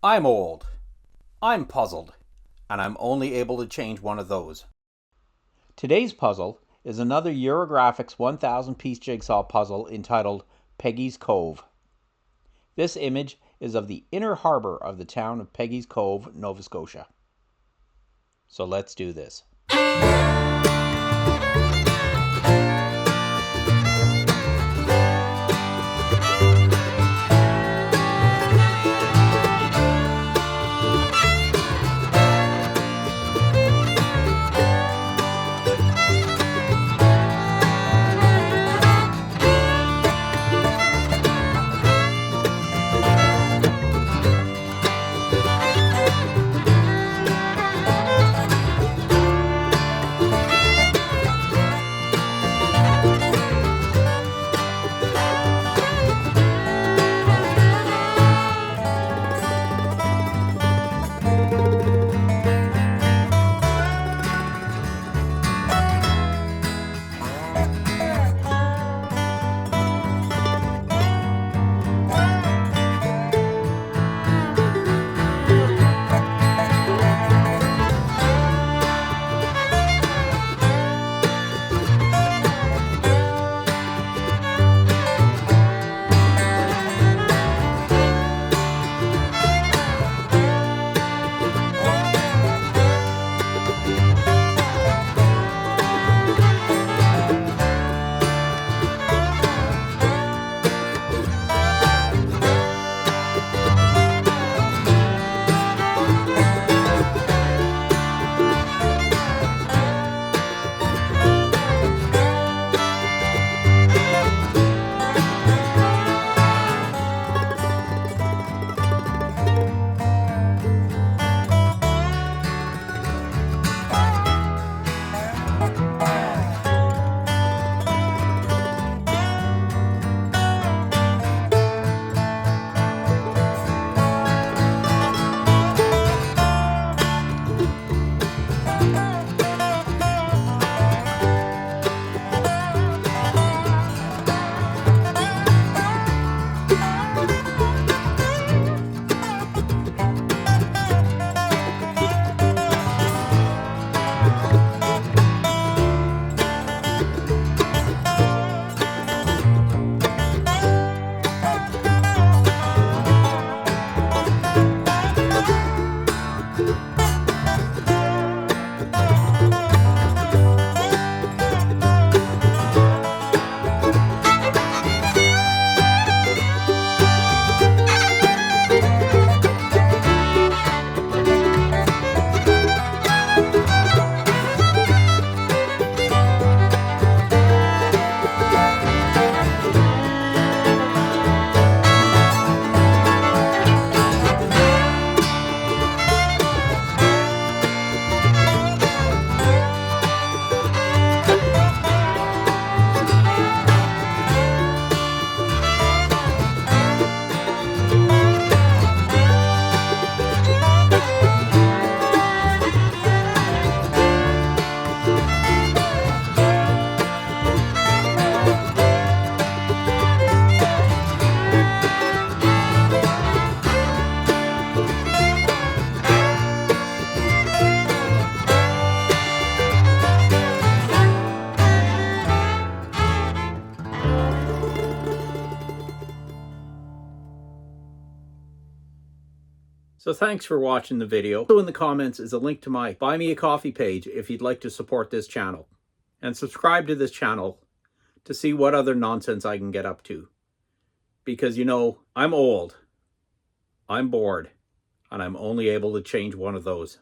I'm old, I'm puzzled, and I'm only able to change one of those. Today's puzzle is another Eurographics 1,000-piece jigsaw puzzle entitled Peggy's Cove. This image is of the inner harbor of the town of Peggy's Cove, Nova Scotia. So let's do this. So thanks for watching the video. Also in the comments is a link to my Buy Me a Coffee page if you'd like to support this channel. And subscribe to this channel to see what other nonsense I can get up to. Because, you know, I'm old, I'm bored, and I'm only able to change one of those.